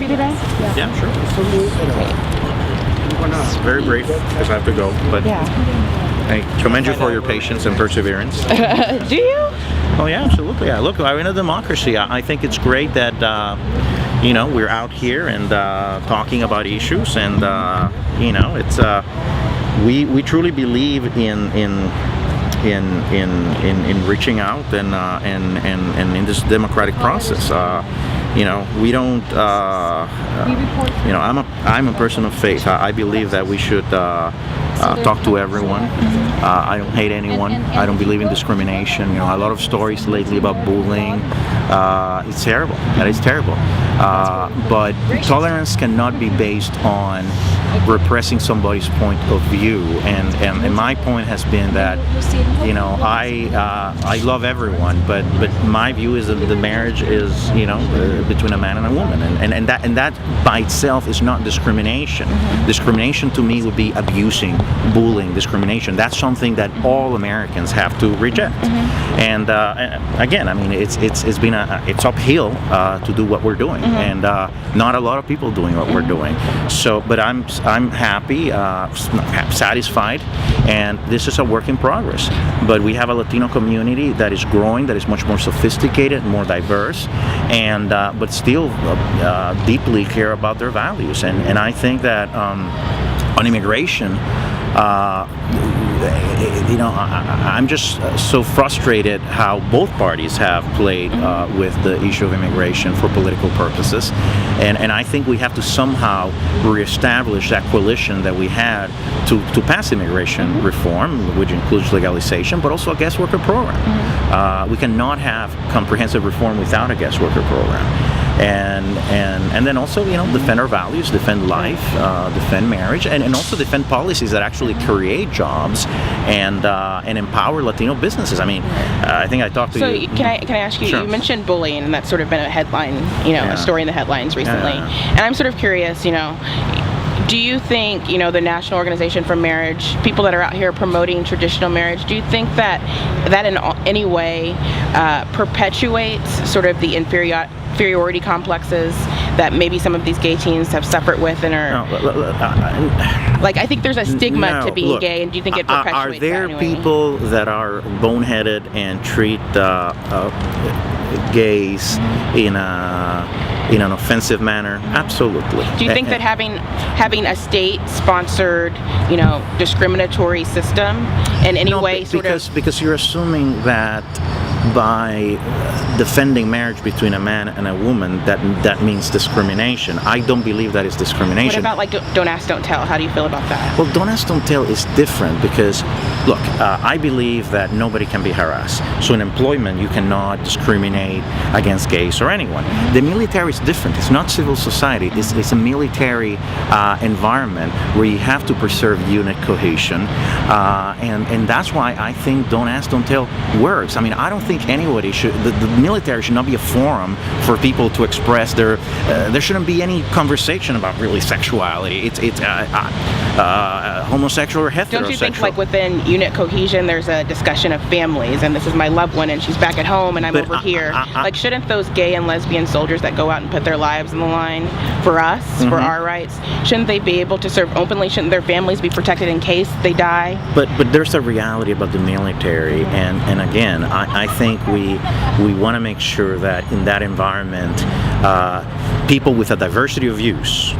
photography today? Yeah, sure. It's very brief because I have to go, but I commend you for your patience and perseverance. Do you? Oh yeah, absolutely. Yeah, look, we're in a democracy. I think it's great that we're out here and talking about issues, and it's we truly believe in reaching out and in this democratic process. We don't. I'm a person of faith. I believe that we should talk to everyone. I don't hate anyone. I don't believe in discrimination. A lot of stories lately about bullying. It's terrible. That is terrible. But tolerance cannot be based on repressing somebody's point of view. And my point has been that I love everyone, but my view is that the marriage is between a man and a woman, and that by itself is not discrimination. Discrimination to me would be abusing, bullying, discrimination. That's something that all Americans have to reject. And again, I mean, it's uphill to do what we're doing, and not a lot of people doing what we're doing. So, but I'm happy, satisfied, and this is a work in progress. But we have a Latino community that is growing, that is much more sophisticated, more diverse, and but still deeply care about their values. And I think that on immigration, I'm just so frustrated how both parties have played with the issue of immigration for political purposes, and I think we have to somehow reestablish that coalition that we had to pass immigration reform, which includes legalization, but also a guest worker program. We cannot have comprehensive reform without a guest worker program. And then also defend our values, defend life, defend marriage, and also defend policies that actually create jobs and empower Latino businesses. I mean, I think I talked to you. So can I ask you? Sure. You mentioned bullying, and that's sort of been a headline, a story in the headlines recently. And I'm sort of curious, do you think, the National Organization for Marriage, people that are out here promoting traditional marriage, do you think that in any way perpetuates sort of the inferiority complexes that maybe some of these gay teens have suffered with and are... like, I think there's a stigma to being gay, and do you think it perpetuates that Are there people that are boneheaded and treat gays in an offensive manner? Absolutely. Do you think that having a state-sponsored, discriminatory system in any way because you're assuming that by defending marriage between a man and a woman, that means discrimination. I don't believe that is discrimination. What about don't ask, don't tell? How do you feel about that? Well, don't ask, don't tell is different because, look, I believe that nobody can be harassed. So in employment, you cannot discriminate against gays or anyone. The military is different. It's not civil society. It's a military environment where you have to preserve unit cohesion, and that's why I think don't ask, don't tell works. I mean, I don't think anybody should. The military should not be a forum for people to express their. There shouldn't be any conversation about really sexuality. It's homosexual or heterosexual. Don't you think, like, within unit cohesion, there's a discussion of families, and this is my loved one, and she's back at home, and I'm over here. Like, shouldn't those gay and lesbian soldiers that go out and put their lives on the line for us, for our rights, shouldn't they be able to serve openly? Shouldn't their families be protected in case they die? But there's a reality about the military, and again, I think we want to make sure that in that environment, people with a diversity of views